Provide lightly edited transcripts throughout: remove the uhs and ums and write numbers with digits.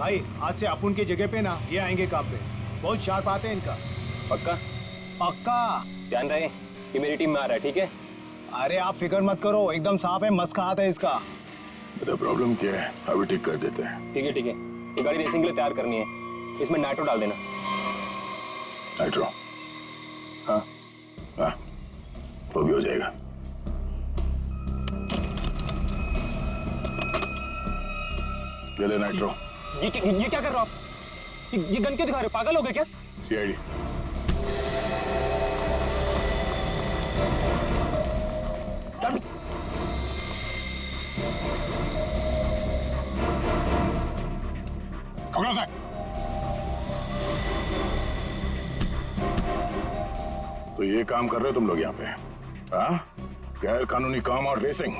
भाई आज से अपुन की जगह पे ना ये आएंगे काम पे। बहुत शार्प आते हैं इनका। पक्का? पक्का। ध्यान रहे कि मेरी टीम में आ रहा है, ठीक है? अरे आप फिक्र मत करो, एकदम साफ है, मस्त का हाथ है इसका। बता प्रॉब्लम क्या है, अभी ठीक कर देते हैं। ठीक है ठीक है, ये गाड़ी रेसिंग के लिए तैयार करनी है, इसमें नाइट्रो डाल देना। नाइट्रो? हाँ हाँ, वो भी हो जाएगा। ले ले नाइट्रो। ये क्या कर रहे हो आप? ये गन क्यों दिखा रहे हो? पागल हो गए क्या? सीआईडी। तो ये काम कर रहे हो तुम लोग यहाँ पे? हाँ? गैर कानूनी काम और रेसिंग।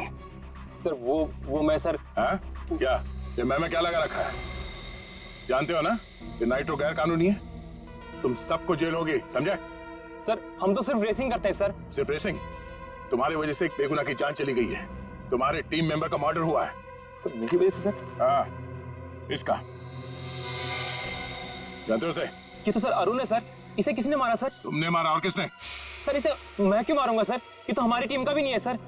सर वो मैं सर। हाँ? क्या ये मैं क्या लगा रखा है? जानते हो ना ये नाइट्रो गैर कानूनी है, तुम सबको जेल होगी, समझे? सर हम तो सिर्फ रेसिंग करते हैं सर। सिर्फ रेसिंग? तुम्हारी वजह से एक बेगुनाह की जान चली गई है, तुम्हारे टीम मेंबर का मर्डर हुआ है। सर मेरी वजह से सर? हाँ, इसका जानते हो उसे? ये तो सर अरुण है सर, इसे किसने मारा सर? तुमने मारा, और किसने? सर इसे मैं क्यों मारूंगा सर, ये तो हमारी टीम का भी नहीं है सर।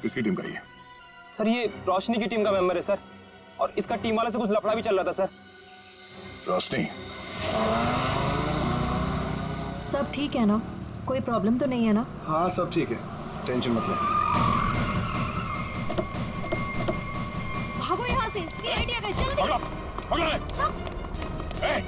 किसकी टीम का ये? सर ये रोशनी की टीम का मेंबर है सर, और इसका टीम वाले से कुछ लफड़ा भी चल रहा था सर। रोशनी? सब ठीक है ना? कोई प्रॉब्लम तो नहीं है ना? हाँ सब ठीक है, टेंशन मत ले। भागो यहाँ से, सीआईडी आ गई, जल्दी। पकड़ो, पकड़ो ले। ए!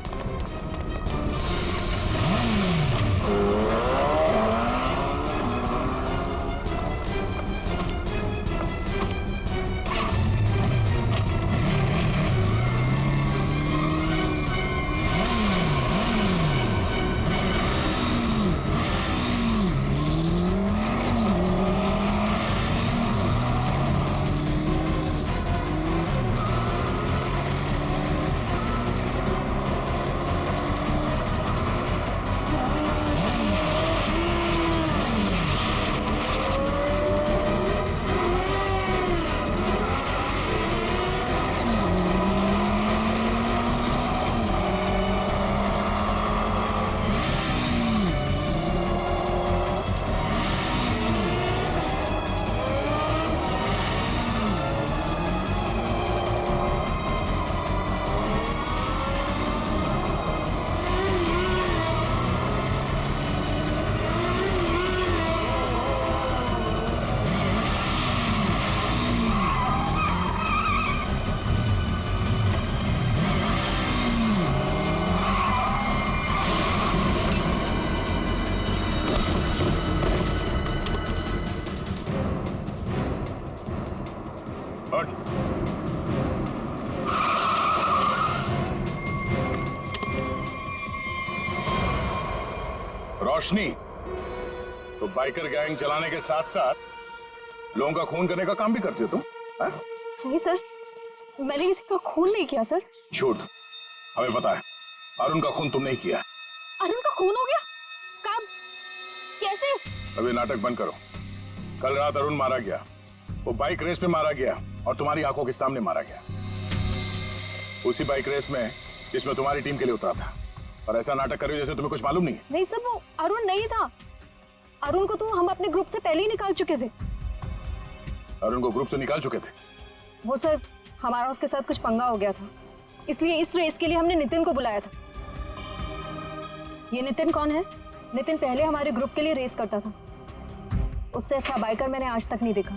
रोशनी, तो बाइकर गैंग चलाने के साथ साथ लोगों का खून करने का काम भी करती हो तुम? नहीं सर, मैंने किसी का खून नहीं किया सर। झूठ, हमें पता है अरुण का खून तुमने ही किया। अरुण का खून हो गया? कब? कैसे? अभी नाटक बंद करो। कल रात अरुण मारा गया, वो बाइक रेस में मारा गया और तुम्हारी आंखों के सामने मारा गया, उसी बाइक रेस में जिसमें तुम्हारी टीम के लिए उतरा था। और ऐसा नाटक कर रही हो जैसे तुम्हें कुछ मालूम नहीं है। नहीं सर, वो अरुण नहीं था। अरुण को तो हम अपने ग्रुप से पहले ही निकाल चुके थे। अरुण को ग्रुप से निकाल चुके थे? वो सर, हमारा उसके साथ कुछ पंगा हो गया था, इसलिए इस रेस के लिए हमने नितिन को बुलाया था। ये नितिन कौन है? नितिन पहले हमारे ग्रुप के लिए रेस करता था, उससे अच्छा बाइकर मैंने आज तक नहीं देखा।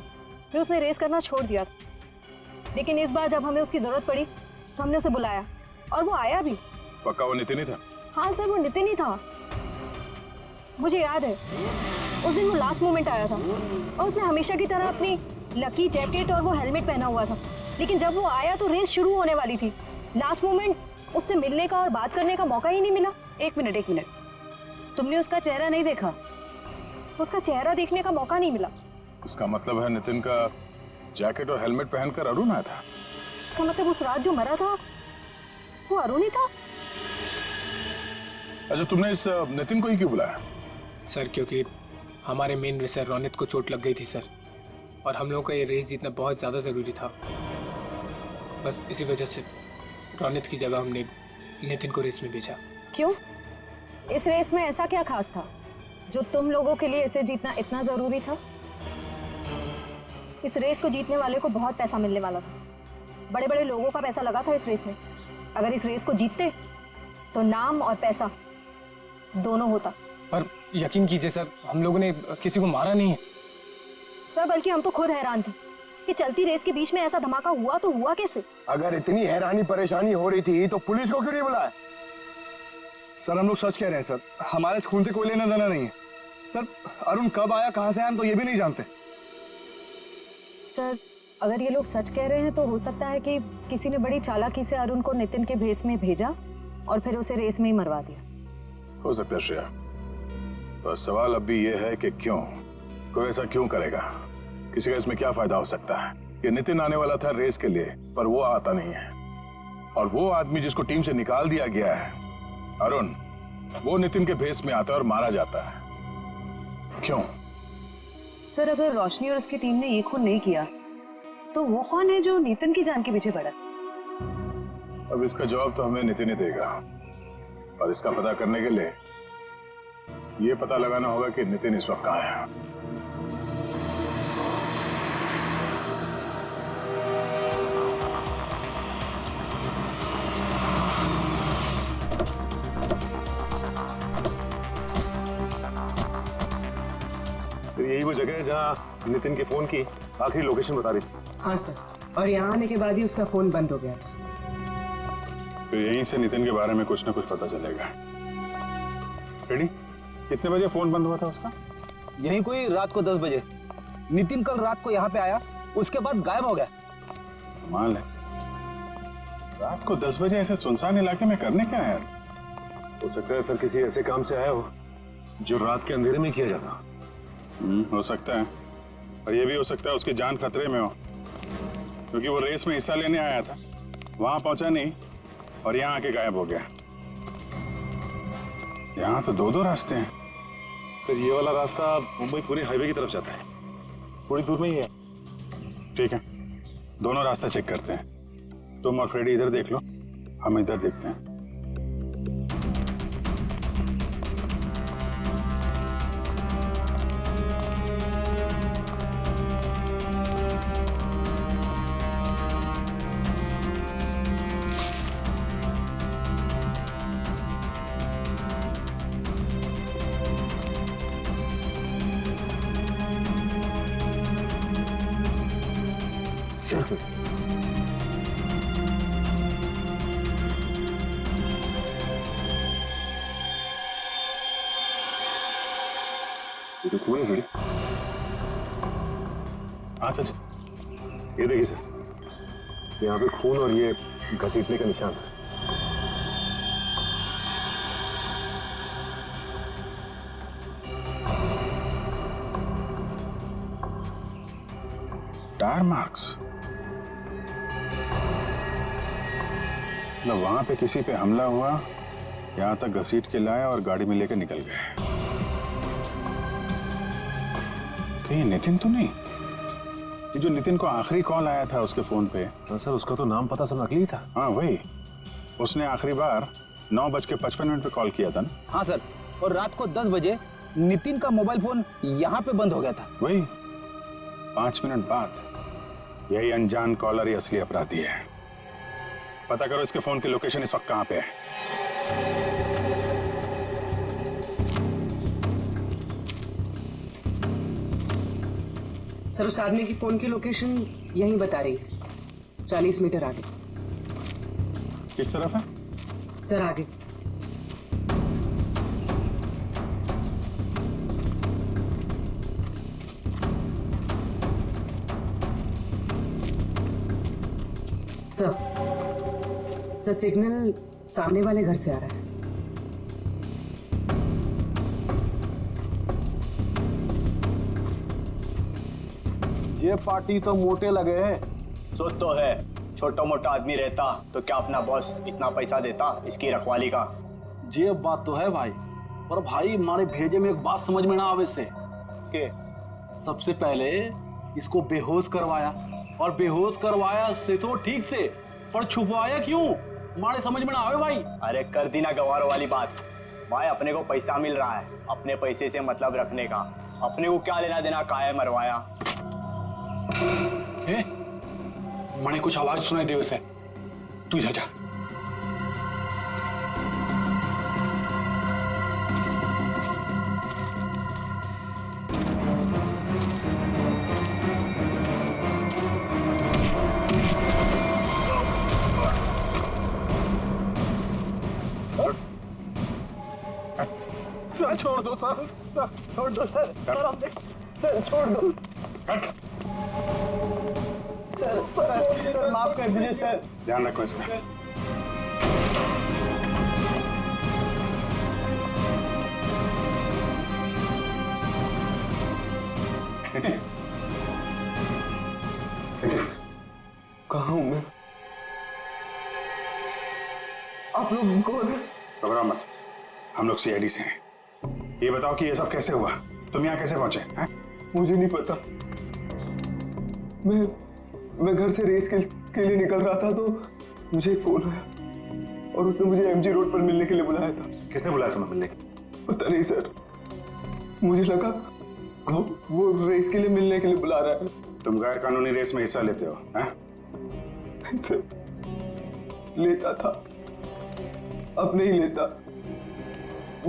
फिर उसने रेस करना छोड़ दिया था, लेकिन इस बार जब हमें उसकी जरूरत पड़ी तो हमने उसे बुलाया और वो आया भी। पक्का वो नितिन ही था? हाँ सर, वो नितिन ही था। मुझे याद है उस दिन वो लास्ट मोमेंट आया था और उसने हमेशा की तरह अपनी लकी जैकेट और वो हेलमेट पहना हुआ था, लेकिन जब वो आया तो रेस शुरू होने वाली थी। लास्ट मोमेंट उससे मिलने का और बात करने का मौका ही नहीं मिला। एक मिनट, तुमने उसका चेहरा नहीं देखा? उसका चेहरा देखने का मौका नहीं मिला। इसका मतलब है नितिन का जैकेट और हेलमेट पहनकर अरुण आया था? इसका मतलब उस रात जो मरा था वो अरुण ही था? अच्छा, तुमने इस नितिन को ही क्यों बुलाया? सर क्योंकि हमारे मेन रेसर रोनित को चोट लग गई थी सर, और हम लोगों का ये रेस जीतना बहुत ज़्यादा ज़रूरी था। बस इसी वजह से रोनित की जगह हमने नितिन को रेस में भेजा। क्यों? इस रेस में ऐसा क्या खास था जो तुम लोगों के लिए इसे जीतना इतना जरूरी था? इस रेस को जीतने वाले को बहुत पैसा मिलने वाला था। बड़े बड़े लोगों का पैसा लगा था इस रेस में। अगर इस रेस को जीतते तो नाम और पैसा दोनों होता। पर यकीन कीजिए सर, हम लोगों ने किसी को मारा नहीं है सर, बल्कि हम तो खुद हैरान थे कि चलती रेस के बीच में ऐसा धमाका हुआ तो हुआ कैसे? अगर इतनी हैरानी परेशानी हो रही थी तो पुलिस को क्यों नहीं बुलाया? सर हम लोग सच कह रहे हैं सर, हमारे इस खून से कोई लेना देना नहीं है सर। अरुण कब आया, कहाँ से आया, हम तो ये भी नहीं जानते। सर, अगर ये लोग सच कह रहे हैं तो हो सकता है कि किसी ने बड़ी चालाकी से अरुण को नितिन के भेस में भेजा और फिर उसे रेस में ही मरवा दिया। हो सकता है श्रेया, पर सवाल अब भी ये है कि क्यों, कोई ऐसा क्यों करेगा? किसी का इसमें क्या फायदा हो सकता है? कि नितिन आने वाला था रेस के लिए पर वो आता नहीं है, और वो आदमी जिसको टीम से निकाल दिया गया है अरुण, वो नितिन के भेस में आता है और मारा जाता है। क्यों? सर, अगर रोशनी और उसकी टीम ने ये खून नहीं किया तो वो कौन है जो नितिन की जान के पीछे पड़ा? अब इसका जवाब तो हमें नितिन ही देगा, और इसका पता करने के लिए ये पता लगाना होगा कि नितिन इस वक्त कहाँ है। तो यही वो जगह है जहाँ नितिन के फोन की आखिरी लोकेशन बता रही थी। हाँ सर, और यहाँ आने के बाद ही उसका फोन बंद हो गया था। तो यहीं से नितिन के बारे में कुछ ना कुछ पता चलेगा। रेडी? कितने बजे फोन बंद हुआ था उसका? यही कोई रात को 10 बजे। नितिन कल रात को यहाँ पे आया, उसके बाद गायब हो गया। कमाल है, रात को 10 बजे ऐसे सुनसान इलाके में करने क्या है? हो सकता है सर किसी ऐसे काम से आया हो जो रात के अंधेरे में किया जाता। हो सकता है, और ये भी हो सकता है उसकी जान खतरे में हो, क्योंकि वो रेस में हिस्सा लेने आया था, वहां पहुंचा नहीं और यहाँ आके गायब हो गया। यहाँ तो दो रास्ते हैं। सर ये वाला रास्ता मुंबई पुणे हाईवे की तरफ जाता है, थोड़ी दूर में ही है। ठीक है, दोनों रास्ते चेक करते हैं। तुम और फ्रेडी इधर देख लो, हम इधर देखते हैं। ये तो खून है सर। हाँ सच, ये देखिए सर, यहाँ पे खून और ये घसीटने का निशान है। टायर मार्क्स, मतलब वहां पे किसी पे हमला हुआ, यहां तक घसीट के लाया और गाड़ी में लेकर निकल गए। कहीं नितिन तो नहीं? ये जो नितिन को आखिरी कॉल आया था उसके फोन पे। हाँ सर, उसका तो नाम पता सब नकली था। हाँ वही, उसने आखिरी बार 9:55 पे कॉल किया था ना? हाँ सर, और रात को 10 बजे नितिन का मोबाइल फोन यहाँ पे बंद हो गया था। वही 5 मिनट बाद। यही अनजान कॉलर ही असली अपराधी है। पता करो इसके फोन की लोकेशन इस वक्त कहाँ पे है। सर, उस आदमी की फोन की लोकेशन यहीं बता रही है, 40 मीटर आगे। किस तरफ है? सर आगे। सर सिग्नल सामने वाले घर से आ रहा है। ये पार्टी तो मोटे लगे हैं। सोच तो है, छोटा मोटा आदमी रहता तो क्या अपना बॉस इतना पैसा देता इसकी रखवाली का? ये बात तो है भाई, पर भाई हमारे भेजे में एक बात समझ में ना आवे से के सबसे पहले इसको बेहोश करवाया, और बेहोश करवाया से तो ठीक से पर छुपवाया क्यों? हमारे समझ में ना आवे भाई। अरे कर दी ना गवारों वाली बात। भाई अपने को पैसा मिल रहा है, अपने पैसे से मतलब रखने का। अपने को क्या लेना देना, काहे मरवाया? मैंने कुछ आवाज सुनाई दे उसे। तू इधर जा। सर छोड़ दो सर, छोड़ दो सर, सर छोड़ दो सर, माफ कर दीजिए सर। ध्यान रखो इसका। कहाँ हूँ मैं? आप लोग कौन है? घबराओ मत, हम लोग सीआईडी से हैं। ये बताओ कि ये सब कैसे हुआ? तुम यहाँ कैसे पहुंचे हैं? मुझे नहीं पता। मैं घर से रेस के लिए निकल रहा था तो मुझे एक फोन आया और उसने मुझे एमजी रोड पर मिलने के लिए बुलाया था। किसने बुलाया तुम्हें मिलने के? पता नहीं सर, मुझे लगा वो रेस के लिए मिलने के लिए बुला रहा है। तुम गैर कानूनी रेस में हिस्सा लेते हो? हैं? सर, लेता था, अब नहीं लेता।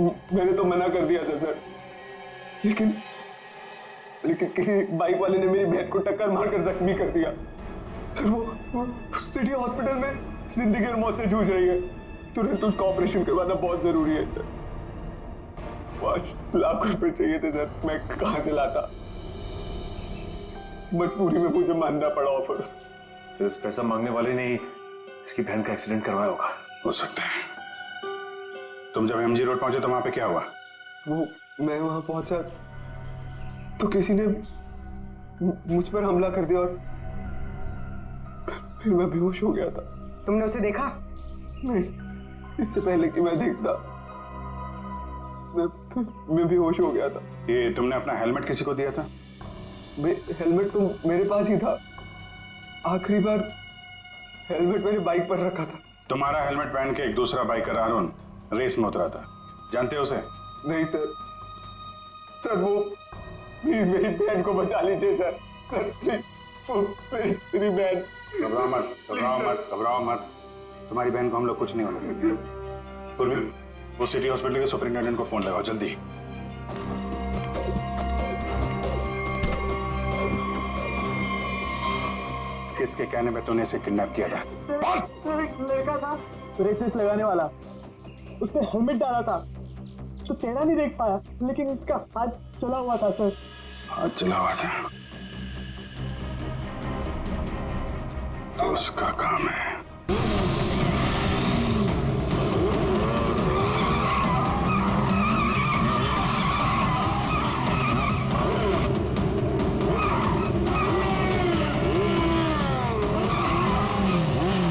मैंने तो मना कर दिया था सर, लेकिन किसी बाइक वाले ने मेरी बहन को टक्कर मारकर जख्मी कर दिया। सर वो सिटी हॉस्पिटल में जिंदगी और मौत से जूझ रही है। तुरंत उसका ऑपरेशन करवाना बहुत जरूरी है सर। 5 लाख रुपए चाहिए थे सर, मैं कहाँ से लाता? मजबूरी में मुझे मानना पड़ा ऑफर। सर इस पैसा मांगने वाले ने इसकी बहन का एक्सीडेंट करवाया होगा। हो सकता है। तुम जब एमजी रोड पहुंचे तो वहां पे क्या हुआ? वो मैं वहां पहुंचा तो किसी ने मुझ पर हमला कर दिया और फिर मैं बेहोश हो गया था। तुमने उसे देखा? नहीं, इससे पहले कि मैं देखता मैं बेहोश हो गया था। ये तुमने अपना हेलमेट किसी को दिया था? हेलमेट तो मेरे पास ही था। आखिरी बार हेलमेट मैंने बाइक पर रखा था। तुम्हारा हेलमेट पहन के एक दूसरा बाइकर अरुण रेस में उतरा था, जानते हो उसे? नहीं सर, सर वो मेरी बहन को बचा लीजिए सर, मेरी बहन। घबराओ मत, घबराओ मत, घबराओ मत। तुम्हारी बहन को हम लोग कुछ नहीं होने देंगे। पूर्वी, वो सिटी हॉस्पिटल के सुपरिंटेंडेंट को फोन लगाओ जल्दी। किसके कहने पे तूने इसे किडनैप किया था? लड़का था रेस लगाने वाला, उसने हेलमेट डाला था तो चेहरा नहीं देख पाया, लेकिन इसका हाथ चला हुआ था सर। हाथ चला हुआ था तो उसका काम है।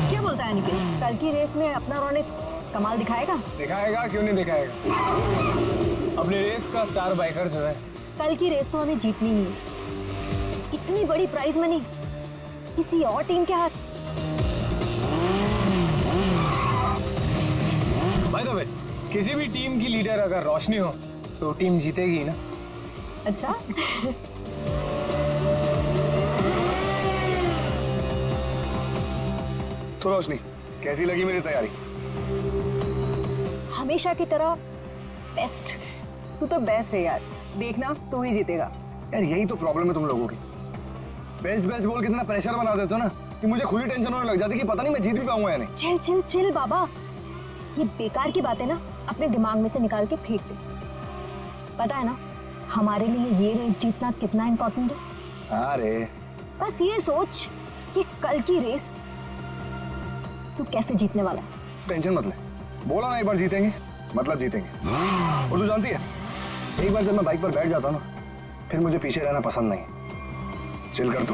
क्या बोलता है निखिल? कल की रेस में अपना रौनक कमाल दिखाएगा? दिखाएगा, क्यों नहीं दिखाएगा। अपने रेस का स्टार बाइकर जो है। कल की रेस तो हमें जीतनी ही है। इतनी बड़ी प्राइज मनी किसी और टीम के हाथ। बाय द वे, किसी भी टीम की लीडर अगर रोशनी हो तो टीम जीतेगी ना। अच्छा तो रोशनी, कैसी लगी मेरी तैयारी? हमेशा की तरह बेस्ट। तू तो बेस्ट है यार, देखना तू ही जीतेगा। यार यही तो प्रॉब्लम है तुम लोगों की। बेस्ट बेस्ट बोल कितना प्रेशर बना देते हो ना कि मुझे खुद ही टेंशन होने लग जाती है कि पता नहीं मैं जीत भी पाऊंगा या नहीं। चिल चिल चिल बाबा, ये बेकार की बातें ना अपने दिमाग में से निकाल के फेंक दे। पता है ना हमारे लिए ये रेस जीतना कितना इम्पोर्टेंट है। अरे बस ये सोच कि कल की रेस तू कैसे जीतने वाला है। टेंशन मत ले, बोला ना एक बार जीतेंगे मतलब जीतेंगे। और तू जानती है, एक बार जब मैं बाइक पर बैठ जाता हूँ ना फिर मुझे पीछे रहना पसंद नहीं। चिल कर तू।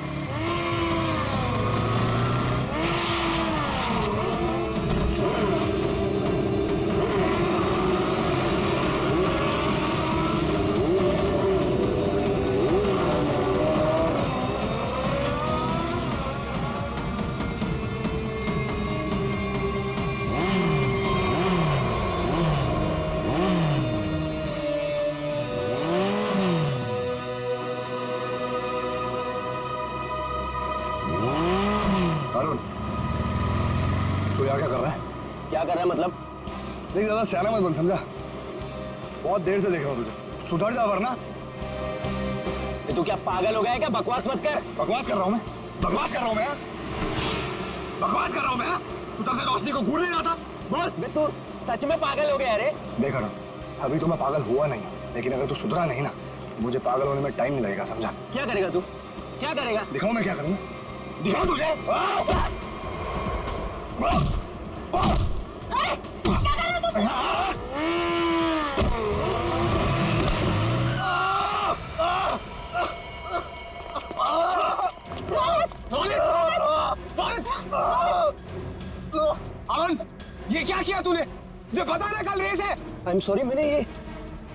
क्या कर रहा है? क्या कर रहा है मतलब? नहीं ज्यादा सियाना मत बन, समझा? बहुत देर से देख रहा हूँ तुझे, सुधर जा वरना। तू क्या पागल हो गया है क्या? बकवास मत कर। बकवास कर रहा हूँ मैं? बकवास कर रहा हूँ मैं? बकवास कर रहा हूँ मैं? तू तब से रोशनी को घूर नहीं रहा था? बोल। तू सच में पागल हो गया रे? देख रहा अभी तो मैं पागल हुआ नहीं, लेकिन अगर तू सुधरा नहीं ना तो मुझे पागल होने में टाइम नहीं लगेगा, समझा? क्या करेगा तू? क्या करेगा? दिखाओ मैं क्या करूँगा, दिखाओ तुझे। क्या कर रहे हो तुम? अनंत, ये क्या किया तूने? मुझे पता ना कल रेस है। आई एम सॉरी, मैंने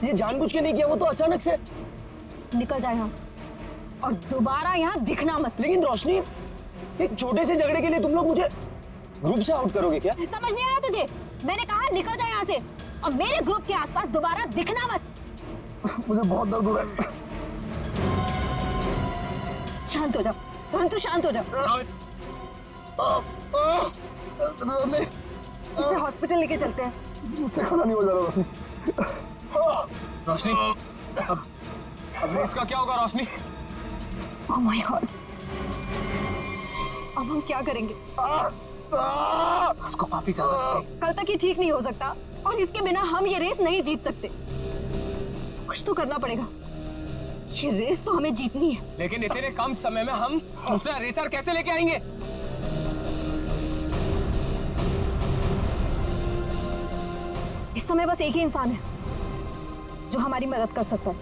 ये जानबूझ के नहीं किया, वो तो अचानक से। निकल जा यहाँ से और दोबारा यहाँ दिखना मत। लेकिन रोशनी, एक छोटे से झगड़े के लिए तुम लोग मुझे ग्रुप से आउट करोगे क्या? समझ नहीं आया तुझे? मैंने कहा निकल जा यहाँ से और मेरे ग्रुप के आसपास दोबारा दिखना मत। मुझे बहुत दर्द हो रहा है। शांत हो जाओ, तू शांत हो जाओ। इसे हॉस्पिटल लेके चलते हैं। मुझसे खड़ा नहीं हो जा रहा रोशनी। रोशनी, अब रेस का क्या होगा रोशनी? ओह माय गॉड, अब हम क्या करेंगे? उसको काफी ज्यादा कल तक ये ठीक नहीं हो सकता और इसके बिना हम ये रेस नहीं जीत सकते। कुछ तो करना पड़ेगा, ये रेस तो हमें जीतनी है। लेकिन इतने कम समय में हम दूसरा रेसर कैसे लेके आएंगे? इस समय बस एक ही इंसान है जो हमारी मदद कर सकता है,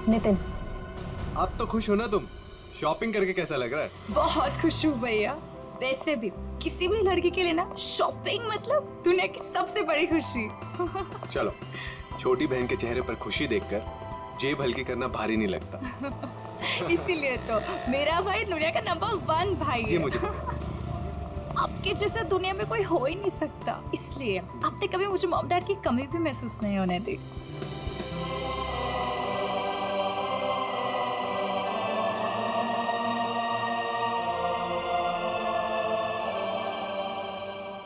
नितिन। आप तो खुश हो ना तुम? शॉपिंग करके कैसा लग रहा है? बहुत खुश हूँ भैया। वैसे भी किसी भी लड़की के लिए ना शॉपिंग मतलब दुनिया की सबसे बड़ी खुशी। चलो, छोटी बहन के चेहरे पर खुशी देखकर जेब हल्की करना भारी नहीं लगता। इसीलिए तो मेरा भाई दुनिया का नंबर 1 भाई है। ये मुझे आपके जैसा दुनिया में कोई हो ही नहीं सकता, इसलिए आपने कभी मुझे मॉम डैड की कमी भी महसूस नहीं होने दी।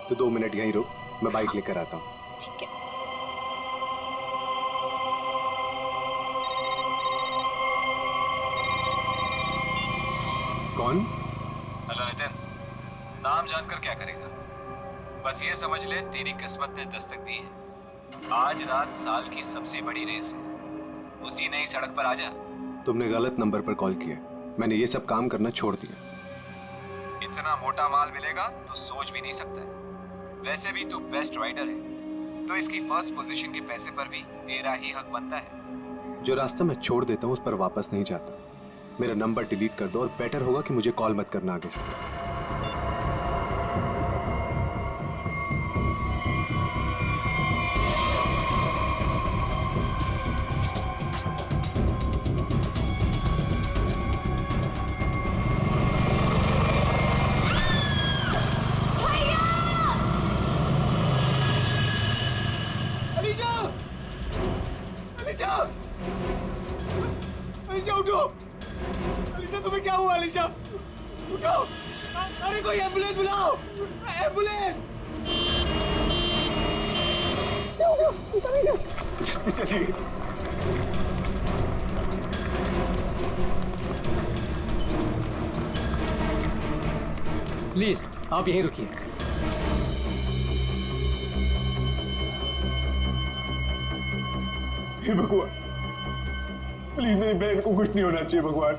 तो 2 मिनट यहीं रुक, मैं बाइक लेकर आता हूँ। ठीक है। कौन? हेलो नितिन, नाम जानकर क्या करेगा? बस ये समझ ले तेरी किस्मत ने दस्तक दी है। आज रात साल की सबसे बड़ी रेस है, उसी नई सड़क पर आ जा। तुमने गलत नंबर पर कॉल किया, मैंने ये सब काम करना छोड़ दिया। इतना मोटा माल मिलेगा तो सोच भी नहीं सकता है। वैसे भी तू बेस्ट राइडर है, तो इसकी फर्स्ट पोजीशन के पैसे पर भी तेरा ही हक बनता है। जो रास्ता मैं छोड़ देता हूँ उस पर वापस नहीं जाता। मेरा नंबर डिलीट कर दो और बेटर होगा कि मुझे कॉल मत करना आगे से। अलीशा उठो! अलीशा तुम्हें क्या हुआ? अलीशा उठो! अरे कोई एम्बुलेंस बुलाओ! एम्बुलेंस! चलिए। प्लीज आप यहीं रुकिए। हे भगवान, प्लीज मेरी बहन को कुछ नहीं होना चाहिए भगवान।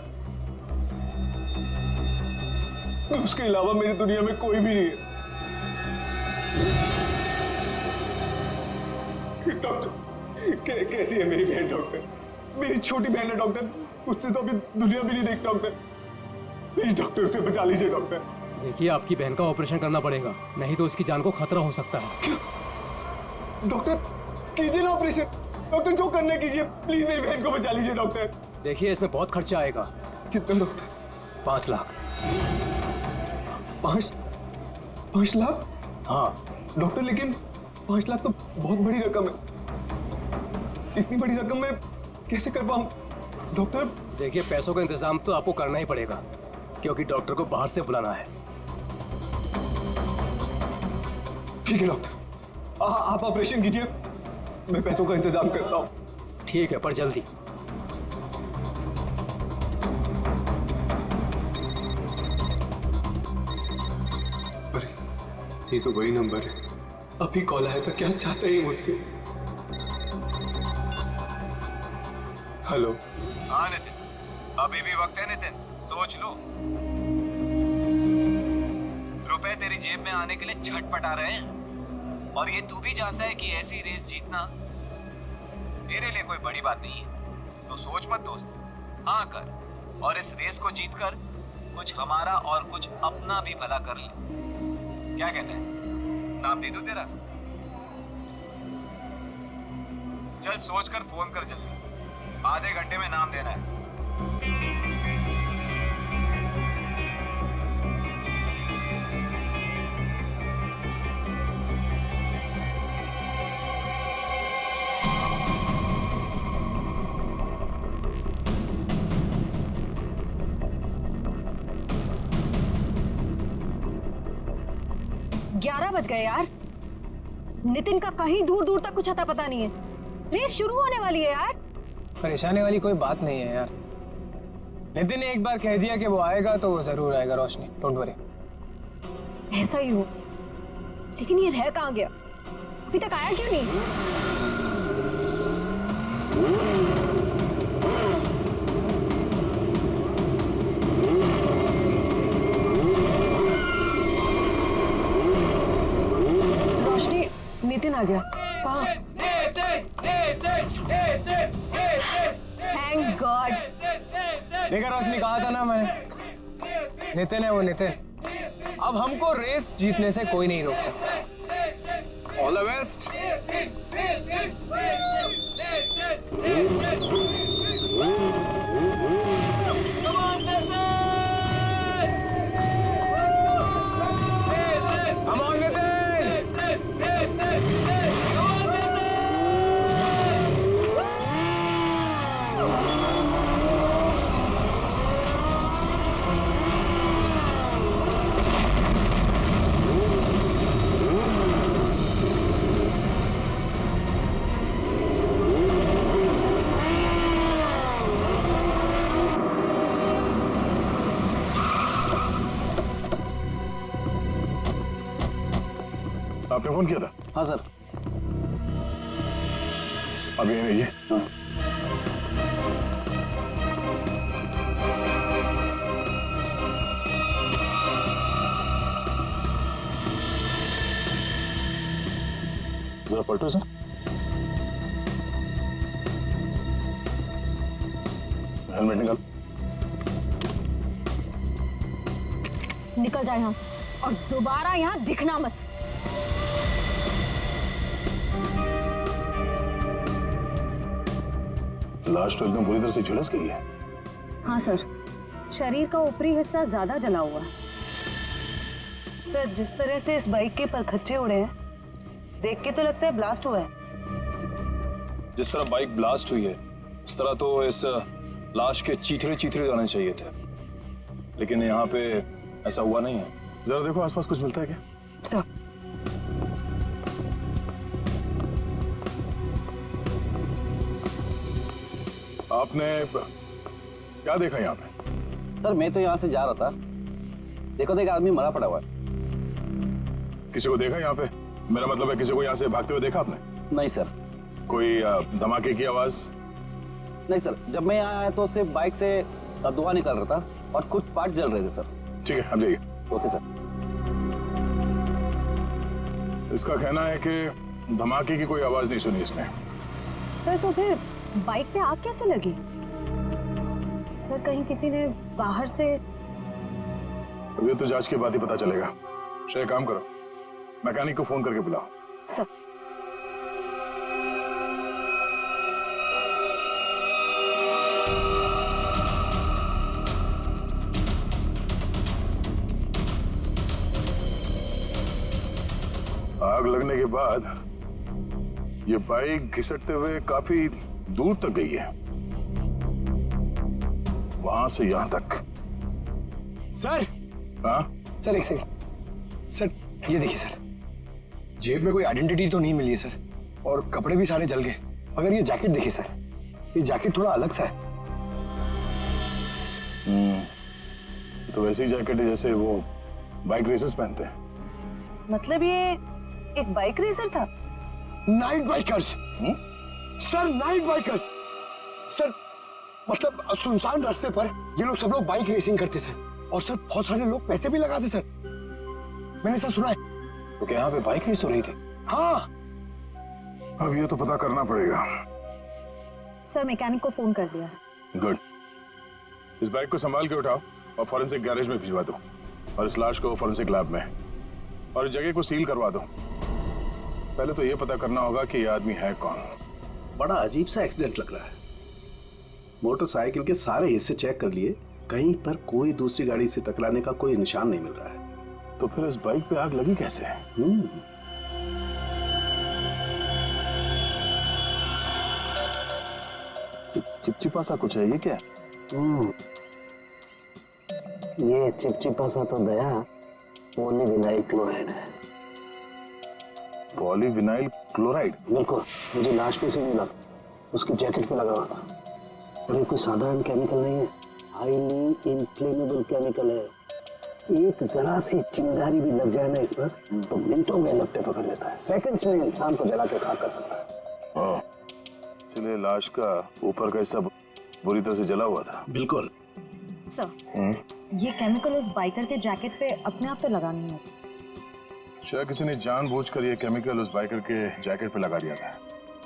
उसके अलावा मेरी दुनिया में कोई भी नहीं है। डॉक्टर, कैसी है मेरी बहन? डॉक्टर, मेरी छोटी बहन है डॉक्टर, उसने तो अभी दुनिया भी नहीं देखी डॉक्टर। प्लीज डॉक्टर, उसे बचा लीजिए डॉक्टर। देखिए, आपकी बहन का ऑपरेशन करना पड़ेगा, नहीं तो इसकी जान को खतरा हो सकता है। क्या? डॉक्टर कीजिए ना ऑपरेशन। डॉक्टर जो करना कीजिए, प्लीज मेरी बहन को बचा लीजिए डॉक्टर। देखिए, इसमें बहुत खर्चा आएगा। कितना डॉक्टर? 5 लाख। 5 लाख? हाँ डॉक्टर, लेकिन 5 लाख तो बहुत बड़ी रकम है। इतनी बड़ी रकम मैं कैसे कर पाऊं डॉक्टर? देखिए, पैसों का इंतजाम तो आपको करना ही पड़ेगा, क्योंकि डॉक्टर को बाहर से बुलाना है। ठीक है डॉक्टर, आप ऑपरेशन कीजिए, मैं पैसों का इंतजाम करता हूँ। ठीक है, पर जल्दी। अरे ये तो वही नंबर है, अभी कॉल आया था। क्या चाहता है मुझसे? हेलो। हाँ नितिन, अभी भी वक्त है नितिन, सोच लो। रुपए तेरी जेब में आने के लिए छटपटा रहे हैं, और ये तू भी जानता है कि ऐसी रेस जीतना तेरे लिए कोई बड़ी बात नहीं है। तो सोच मत दोस्त, हाँ कर, और इस रेस को जीतकर कुछ हमारा और कुछ अपना भी भला कर ले। क्या कहता है, नाम दे दूं तेरा? चल सोचकर फोन कर जल्दी, आधे घंटे में नाम देना है। बज गए यार। नितिन का कहीं दूर दूर तक कुछ अता पता नहीं है। रेस शुरू होने वाली है यार। परेशानी वाली कोई बात नहीं है यार। नितिन ने एक बार कह दिया कि वो आएगा तो वो जरूर आएगा रोशनी, डोंट वरी। ऐसा ही हो, लेकिन ये रह कहाँ गया? अभी तक आया क्यों नहीं? रोशनी, नितिन आ गया। कहाँ? Thank God. देखा रोशनी, कहा था ना मैंने, नितिन है वो, नितिन। अब हमको रेस जीतने से कोई नहीं रोक सकता। All the best. Come on, Nitin! आपने फोन किया था? हाँ सर। अब यही रहिए। हाँ। जरा पलटो सर। हेलमेट निकाल। निकल जाए यहाँ से और दोबारा यहाँ दिखना मत। लाश तो एकदम पूरी तरह से झुलस गई है। हाँ सर, शरीर का ऊपरी हिस्सा ज्यादा जला हुआ है। सर, जिस तरह से इस बाइक के परखच्चे उड़े हैं, देख के तो लगता है ब्लास्ट हुआ है। जिस तरह बाइक ब्लास्ट हुई है उस तरह तो इस लाश के चीथड़े चीथड़े जाने चाहिए थे, लेकिन यहाँ पे ऐसा हुआ नहीं है। जरा देखो आसपास कुछ मिलता है क्या? सर, आपने क्या देखा यहाँ पे? सर मैं तो यहाँ से जा रहा था, देखो एक आदमी मरा पड़ा हुआ है। किसी को देखा यहाँ पे? मेरा मतलब है किसी को यहाँ से भागते हुए देखा आपने? नहीं सर। कोई धमाके की आवाज? नहीं सर, जब मैं यहाँ आया तो सिर्फ बाइक से धुआं निकल रहा था और कुछ पार्ट जल रहे थे सर। ठीक है, अब जाइए। Okay sir. इसका कहना है कि धमाके की कोई आवाज नहीं सुनी इसने। सर तो फिर बाइक पे आग कैसे लगी? सर कहीं किसी ने बाहर से? अब ये तो जांच के बाद ही पता चलेगा। श्रेय, काम करो, मैकेनिक को फोन करके बुलाओ। सर। आग लगने के बाद ये बाइक घिसटते हुए काफी दूर तक गई है, वहां से यहां तक सर। हाँ सर एक सेकंड सर, ये देखिए सर, जेब में कोई आइडेंटिटी तो नहीं मिली है सर, और कपड़े भी सारे जल गए। अगर ये जैकेट देखिए सर, ये जैकेट थोड़ा अलग सा है। तो वैसी जैकेट है जैसे वो बाइक रेसर्स पहनते हैं। मतलब ये एक बाइक रेसर था? Night bikers sir, night bikers sir. मतलब सुनसान रास्ते पर ये लोग सब लोग बाइक रेसिंग करते सर, और सर बहुत सारे लोग पैसे भी लगाते सर, मैंने सर सुना है। तो क्या यहाँ पे बाइक रेस हो रही थी? हाँ। अब ये तो पता करना पड़ेगा। सर मैकेनिक को फोन कर दिया। गुड। इस बाइक को संभाल के उठाओ और फॉरेंसिक गैरेज में भिजवा दो, और इस लाश को फॉरेंसिक लैब में, और इस जगह को सील करवा दो। पहले तो ये पता करना होगा कि ये आदमी है कौन। बड़ा अजीब सा एक्सीडेंट लग रहा है। मोटरसाइकिल के सारे हिस्से चेक कर लिए, कहीं पर कोई दूसरी गाड़ी से टकराने का कोई निशान नहीं मिल रहा है। तो फिर इस बाइक पे आग लगी कैसे? चिपचिपा सा कुछ है, ये क्या? ये चिपचिपा सा तो दया पॉलीविनाइल क्लोराइड है। Polyvinyl chloride? बिल्कुल, मुझे लाश पे से मिला, उसकी जैकेट पे लगा हुआ था। और ये कोई साधारण केमिकल नहीं है, हाईली इन्फ्लेमेबल केमिकल है। एक जरा सी चिंगारी भी लग जाए ना इस पर तो मिनटों में लपटे पकड़ लेता है, सेकंड्स में इंसान को जला के खाक कर सकता है। इसलिए लाश का ऊपर का हिस्सा बुरी तरह से जला हुआ था। बिल्कुल सर, ये केमिकल उस बाइकर के जैकेट पे अपने आप तो लगा नहीं है। शायद किसी ने जानबूझकर ये केमिकल उस बाइकर के जैकेट पे लगा दिया था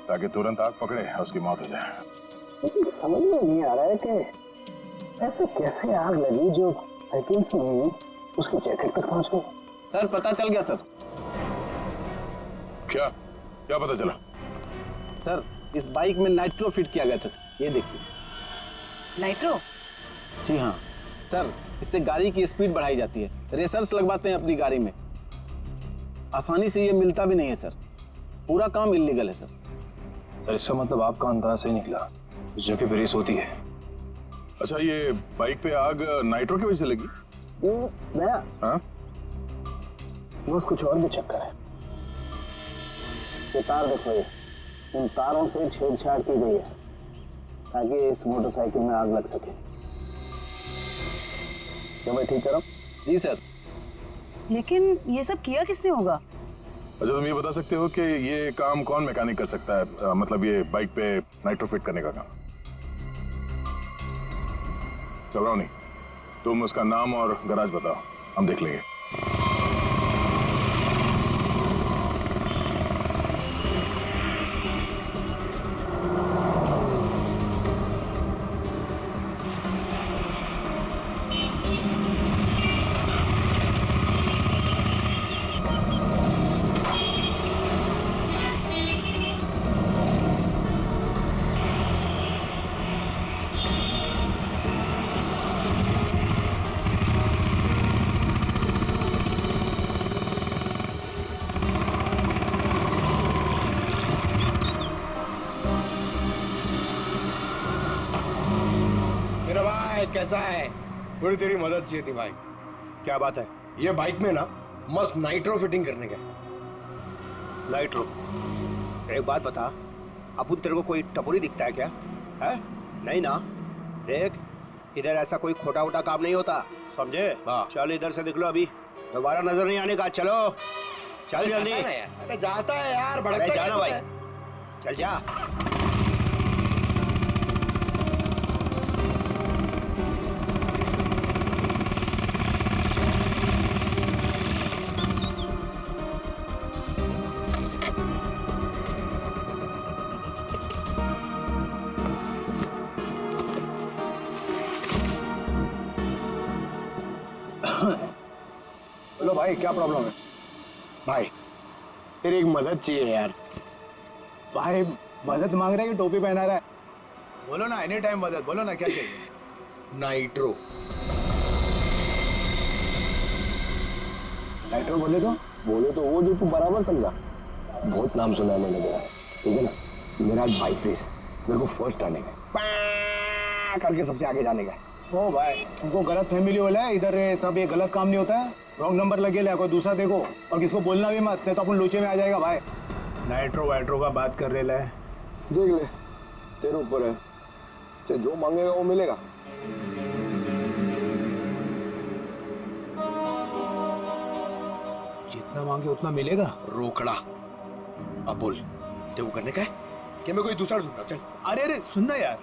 ताकि तुरंत आग पकड़े और उसकी मौत हो जाए। लेकिन समझ में नहीं आ रहा है कि ऐसे कैसे आग लगी जो सेकंड्स में उसकी जैकेट तक पहुंच गई। सर पता चल गया सर। क्या क्या पता चला? सर इस बाइक में नाइट्रो फिट किया गया था। ये देखिए। नाइट्रो? जी हाँ सर, इससे गाड़ी की स्पीड बढ़ाई जाती है। रेसर्स लगवाते हैं अपनी गाड़ी में, आसानी से ये मिलता भी नहीं है सर। पूरा काम इल्लीगल है सर। सर इसका मतलब आपका अंदाजा सही निकला, उस जगह पे रेस होती है। अच्छा, ये बाइक पे आग नाइट्रो की वजह से लगी? दया, हाँ? बस कुछ और भी चक्कर है। ये तार देखो, ये इन तारों से छेड़छाड़ की गई है ताकि इस मोटरसाइकिल में आग लग सके। क्या मैं ठीक करूं? जी सर। लेकिन ये सब किया किसने होगा? अच्छा, तुम ये बता सकते हो कि ये काम कौन मैकेनिक कर सकता है? मतलब ये बाइक पे नाइट्रो फिट करने का काम। घबराओ नहीं, तुम उसका नाम और गराज बताओ, हम देख लेंगे। मेरा भाई कैसा है? थोड़ी तेरी मदद चाहिए थी भाई। क्या बात है? ये बाइक में ना मस्त नाइट्रो फिटिंग करने का। नाइट्रो? एक बात बता, अपुन तेरे को कोई टपोरी दिखता है क्या? है? नहीं ना? देख, इधर ऐसा कोई खोटा वोटा काम नहीं होता, समझे? चल इधर से निकलो, अभी दोबारा नजर नहीं आने का। चलो चल जल्दी। अरे जाता है यार, भड़कता अरे जाना भाई, है। चल जा। बोलो भाई, क्या प्रॉब्लम है? भाई तेरी एक मदद चाहिए यार। भाई मदद मांग रहा है कि टोपी पहना रहा है? बोलो ना, एनी टाइम मदद। बोलो ना, क्या चाहिए? नाइट्रो। नाइट्रो बोले तो वो जो तू बराबर समझा। बहुत नाम सुना है मैंने तेरा, ठीक है ना? मेरा एक बाइक रेस है, मेरे को फर्स्ट आने का, करके सबसे आगे जाने का। ओ भाई तुमको गलत फैमिली होला है इधर ये सब, ये गलत काम नहीं होता है। रॉन्ग नंबर लगे ले, कोई दूसरा देखो और किसको बोलना भी मत, नहीं तो अपन लोचे में आ जाएगा भाई। नाइट्रो वाइट्रो का बात कर रहे है, देख ले तेरे ऊपर है, से जो मांगेगा वो मिलेगा। जितना मांगे उतना मिलेगा। रोकड़ा अब बोल, तेरे को करने का है कि मैं कोई दूसरा ढूंढूंगा? चल। अरे अरे सुनना यार,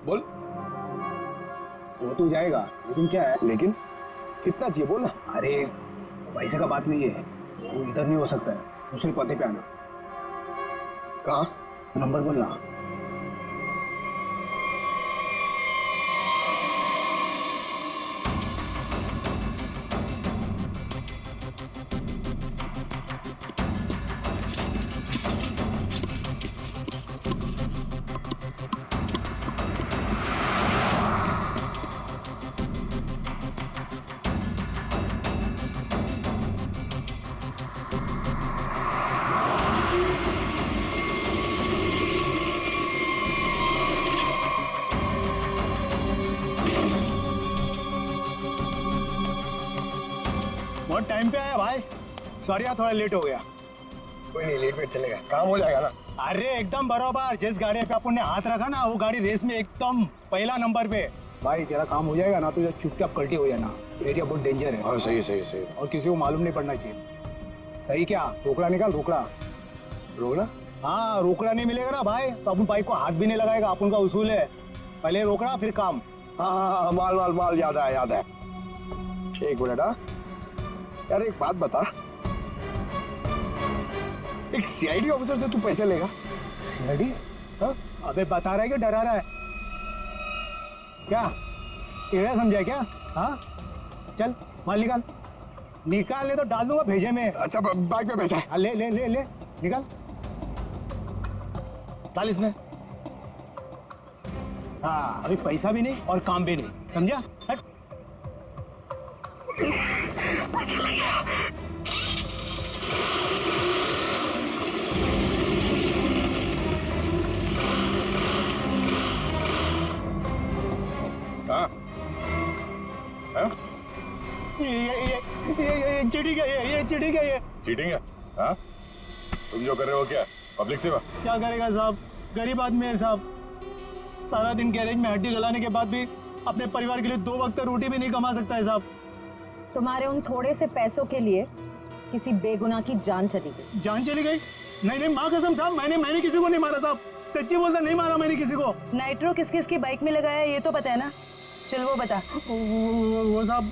बोल। वो तो जाएगा लेकिन क्या है, लेकिन कितना चाहिए बोल ना। अरे पैसे का बात नहीं है, वो इधर नहीं हो सकता है, दूसरे पते पे आना। कहाँ? नंबर बोलना। बहुत टाइम पे आया भाई, सॉरी यार थोड़ा लेट हो गया। कोई नहीं, लेट वेट चलेगा, काम हो जाएगा ना। अरे एकदम बराबर, जिस गाड़ी पे अपन ने हाथ रखा ना वो गाड़ी रेस में एकदम पहला नंबर पे। भाई तेरा काम हो जाएगा ना तो चुपचाप कल्टी हो जाना, एरिया बहुत डेंजर है। हाँ सही सही सही। और किसी को मालूम नहीं पड़ना चाहिए। सही क्या? रोकड़ा निकाल, रोकड़ा। रोकड़ा? हाँ रोकड़ा नहीं मिलेगा ना भाई तो अपन बाइक को हाथ भी नहीं लगाएगा, अपन का उसूल है पहले रोकड़ा फिर काम। हाँ माल माल माल, याद है याद है। एक मिनट। हाँ यार एक बात बता, एक सीआईडी ऑफिसर से तू पैसे लेगा? सीआईडी? हाँ? अबे बता रहा है कि डरा रहा है क्या? टेढ़ा समझा क्या? हाँ चल माल निकाल, निकाल ले तो डाल दूंगा भेजे में। अच्छा बाइक पे पैसा है? ले ले ले ले निकाल, डाल इसमें। हाँ अभी पैसा भी नहीं और काम भी नहीं, समझा? हट। हाँ? हाँ? ये चीटिंग है, ये चीटिंग है, ये चीटिंग है? हाँ? तुम जो कर रहे हो क्या पब्लिक सेवा? क्या करेगा साहब, गरीब आदमी है साहब, सारा दिन गैरेज में हड्डी गलाने के बाद भी अपने परिवार के लिए 2 वक्त रोटी भी नहीं कमा सकता है साहब। तुम्हारे उन थोड़े से पैसों के लिए किसी बेगुनाह की जान चली गई। जान चली गई? नहीं नहीं माँ कसम साहब, मैंने किसी को नहीं मारा साहब, सच्ची बोलता नहीं मारा मैंने किसी को। नाइट्रो किस किस की बाइक में लगाया ये तो पता है ना, चल वो बता। वो साहब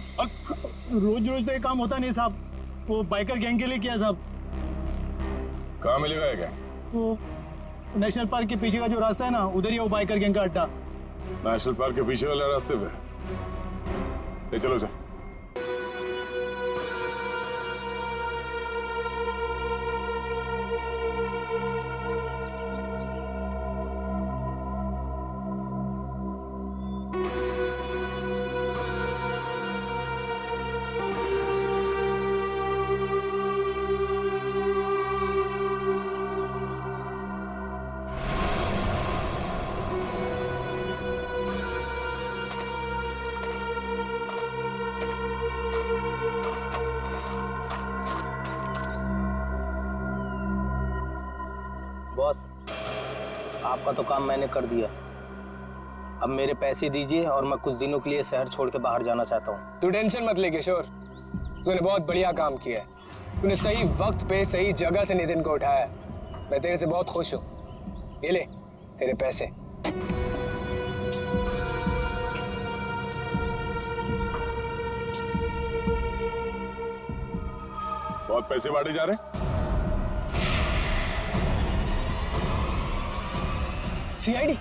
रोज रोज तो ये काम होता नहीं साहब, वो बाइकर गैंग के लिए किया साहब। कहाँ मिलेगा ये क्या? वो नेशनल पार्क के पीछे का जो रास्ता है ना उधर ही वो बाइकर गैंग का अड्डा। नेशनल पार्क के पीछे वाले रास्ते पे? ले चलो सर। बॉस आपका तो काम मैंने कर दिया, अब मेरे पैसे दीजिए और मैं कुछ दिनों के लिए शहर छोड़ के बाहर जाना चाहता हूँ। तू टेंशन मत ले किशोर, तूने बहुत बढ़िया काम किया है। तूने सही वक्त पे सही जगह से नितिन को उठाया, मैं तेरे से बहुत खुश हूँ। ये ले तेरे पैसे। बहुत पैसे बांटे जा रहे हैं। सीआईडी?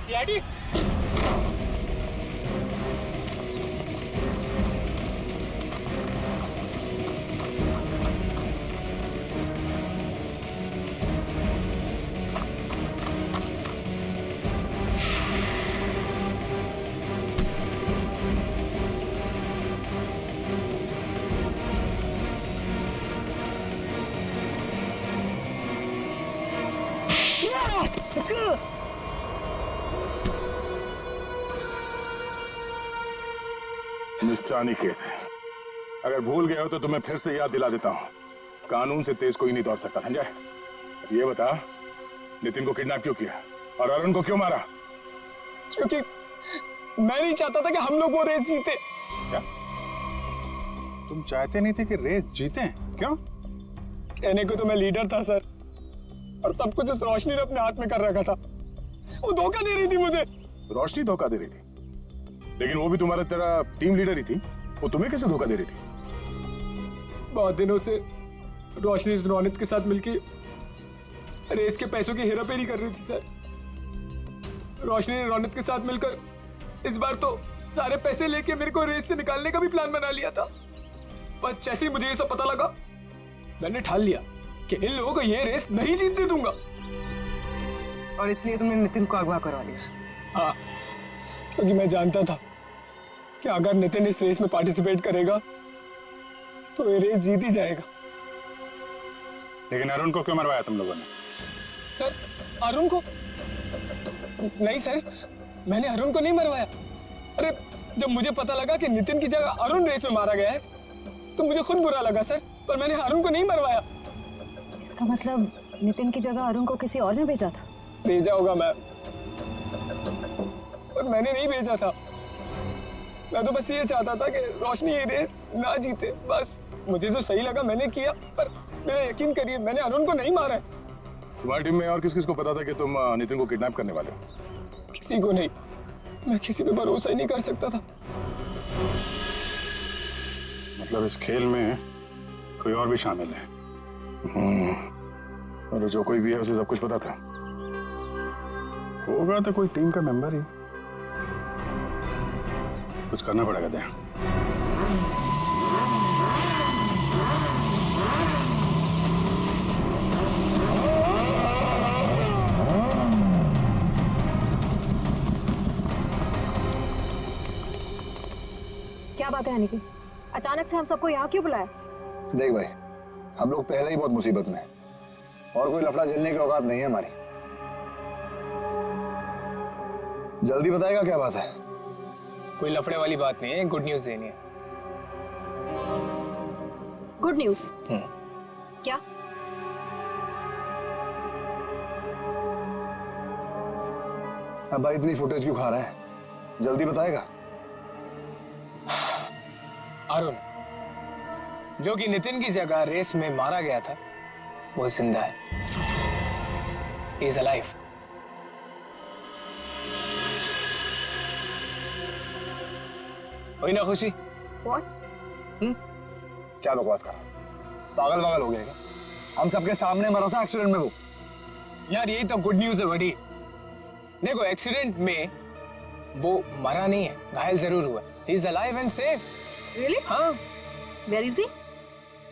मिस्टर अनिकेत, अगर भूल गए हो तो तुम्हें फिर से याद दिला देता हूँ, कानून से तेज कोई नहीं दौड़ सकता, समझा? ये बता, नितिन को किडनैप क्यों किया और अरुण को क्यों मारा? क्योंकि मैं नहीं चाहता था कि हम लोग वो रेस जीते। क्या तुम चाहते नहीं थे कि रेस जीते? क्यों? कहने को तो मैं लीडर था सर, और सब कुछ उस रोशनी ने अपने हाथ में कर रखा था। वो धोखा दे रही थी मुझे। रोशनी धोखा दे रही थी, लेकिन वो भी तुम्हारा तेरा टीम लीडर ही थी, वो तुम्हें कैसे धोखा दे रही थी? बहुत दिनों से रोशनी रोनित के साथ मिलकर रेस के पैसों की हेराफेरी कर रही थी सर। रोशनी ने रोनित के साथ मिलकर इस बार तो सारे पैसे लेके मेरे को रेस से निकालने का भी प्लान बना लिया था। पर जैसे ही मुझे ये सब पता लगा, मैंने ठान लिया कि इन लोगों को ये रेस नहीं जीतने दूंगा। और इसलिए तुमने नितिन को अगवा करवा लिया? हाँ, क्योंकि मैं जानता था कि अगर नितिन इस रेस में पार्टिसिपेट करेगा तो ये रेस जीत ही जाएगा। लेकिन अरुण को क्यों मरवाया तुम लोगों ने? सर, अरुण को? नहीं सर, मैंने अरुण को नहीं मरवाया। अरे, जब मुझे पता लगा कि नितिन की जगह अरुण रेस में मारा गया है तो मुझे खुद बुरा लगा सर, पर मैंने अरुण को नहीं मरवाया। इसका मतलब नितिन की जगह अरुण को किसी और ने भेजा था? भेजा होगा मैं, पर मैंने नहीं भेजा था। मैं तो बस ये चाहता था कि रोशनी ये रेस ना जीते, बस। मुझे जो सही लगा मैंने किया, पर मेरा यकीन करिए मैंने अरुण को नहीं मारा है। तुम्हारी टीम में और किस किस को पता था कि तुम नितिन को किडनैप करने वाले हो? किसी को नहीं, मैं किसी पे भरोसा ही नहीं कर सकता था। मतलब इस खेल में कोई और भी शामिल है? और जो कोई भी है उसे सब कुछ पता था। होगा तो कोई टीम का मेंबर ही। कुछ करना पड़ेगा दया। क्या बात है अनिकेत, अचानक से हम सबको यहाँ क्यों बुलाया? देख भाई, हम लोग पहले ही बहुत मुसीबत में हैं और कोई लफड़ा झेलने की औकात नहीं है हमारी। जल्दी बताएगा क्या बात है? कोई लफड़े वाली बात नहीं है, गुड न्यूज देनी है। Good news? क्या? अब भाई इतनी फुटेज क्यों खा रहा है? जल्दी बताएगा। अरुण, जो कि नितिन की जगह रेस में मारा गया था, वो जिंदा है। He is alive. हुई ना खुशी? What? क्या बकवास कर रहा है? पागल वागल हो गया क्या? हम सबके सामने मरा था एक्सीडेंट में वो। यार यही तो गुड न्यूज है बड़ी। देखो, एक्सीडेंट में वो मरा नहीं है, घायल जरूर हुआ। He is alive and safe. Really? हाँ। Where is he?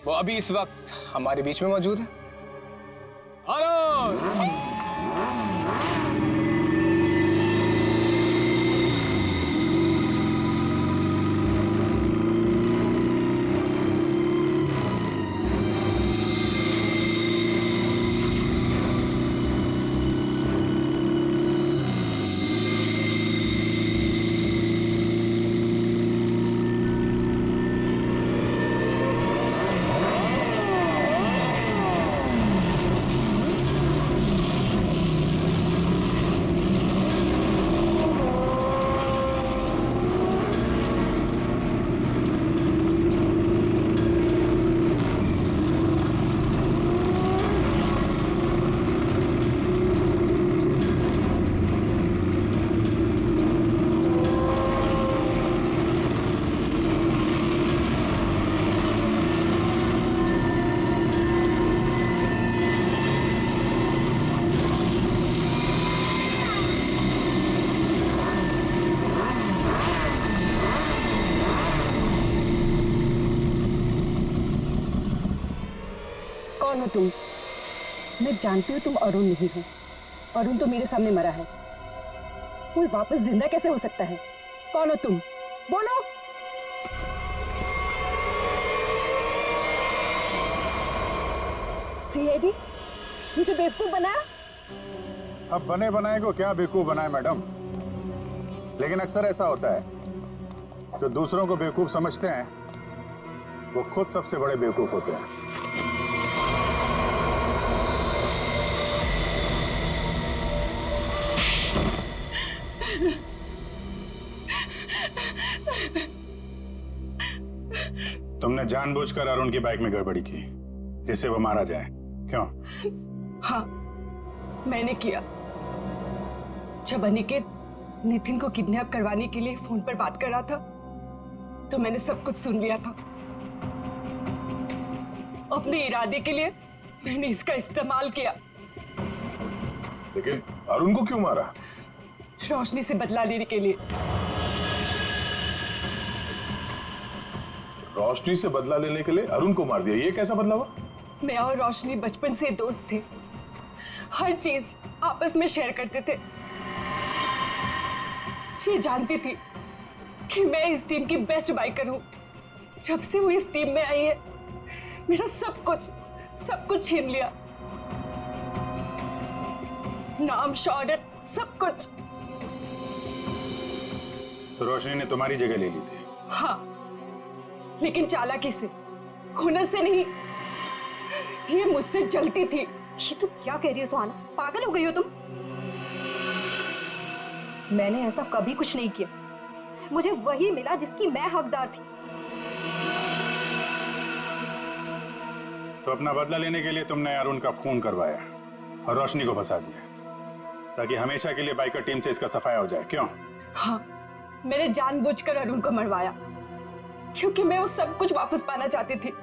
वो अभी इस वक्त हमारे बीच में मौजूद है। अरुण! कौन हो तुम? मैं जानती हूँ तुम अरुण नहीं हो। अरुण तो मेरे सामने मरा है, वो वापस जिंदा कैसे हो सकता है? कौन हो तुम? बोलो। सीआईडी मुझे बेवकूफ बनाया? अब बने बनाए को क्या बेवकूफ बनाए मैडम, लेकिन अक्सर ऐसा होता है जो दूसरों को बेवकूफ समझते हैं वो खुद सबसे बड़े बेवकूफ होते हैं। तुमने जानबूझकर अरुण की बाइक में गड़बड़ी की जिससे वो मारा जाए, क्यों? हाँ, मैंने किया। जब अनिकेत नितिन को किडनैप करवाने के लिए फोन पर बात कर रहा था तो मैंने सब कुछ सुन लिया था। अपने इरादे के लिए मैंने इसका इस्तेमाल किया। लेकिन अरुण को क्यों मारा? रोशनी से बदला लेने के लिए। रोशनी से बदला लेने के लिए अरुण को मार दिया, ये कैसा बदला हुआ? मैं और रोशनी बचपन से दोस्त थे, हर चीज आपस में शेयर करते थे। ये जानती थी कि मैं इस टीम की बेस्ट बाइकर हूं। जब से वो इस टीम में आई है मेरा सब कुछ छीन लिया, नाम, शौहरत, सब कुछ। तो रोशनी ने तुम्हारी जगह ले ली थी? हाँ, लेकिन चालाकी से, हुनर से नहीं। ये मुझसे जलती थी। ये तुम क्या कह रही हो सुहाना? पागल हो गई हो तुम? मैंने ऐसा कभी कुछ नहीं किया। मुझे वही मिला जिसकी मैं हकदार थी। तो अपना बदला लेने के लिए तुमने अरुण का खून करवाया और रोशनी को फंसा दिया ताकि हमेशा के लिए बाइकर टीम से इसका सफाया हो जाए, क्यों? हाँ, मैंने जानबूझकर अरुण को मरवाया क्योंकि मैं वो सब कुछ वापस पाना चाहती थी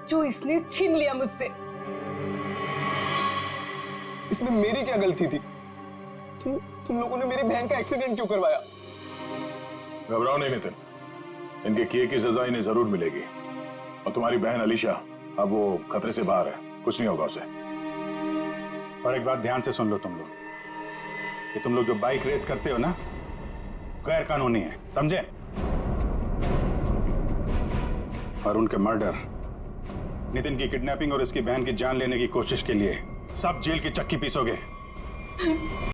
जो इसने छीन लिया मुझसे। इसमें मेरी क्या गलती थी? तुम लोगों ने मेरी बहन का एक्सीडेंट क्यों करवाया? घबराओ नहीं नितिन, इनके किए की सजा इन्हें जरूर मिलेगी। और तुम्हारी बहन अलीशा अब वो खतरे से बाहर है, कुछ नहीं होगा उसे। और एक बात ध्यान से सुन लो तुम लोग, कि तुम लोग जो बाइक रेस करते हो ना, गैर कानूनी है, समझे? और उनके मर्डर, नितिन की किडनैपिंग और इसकी बहन की जान लेने की कोशिश के लिए सब जेल की चक्की पीसोगे।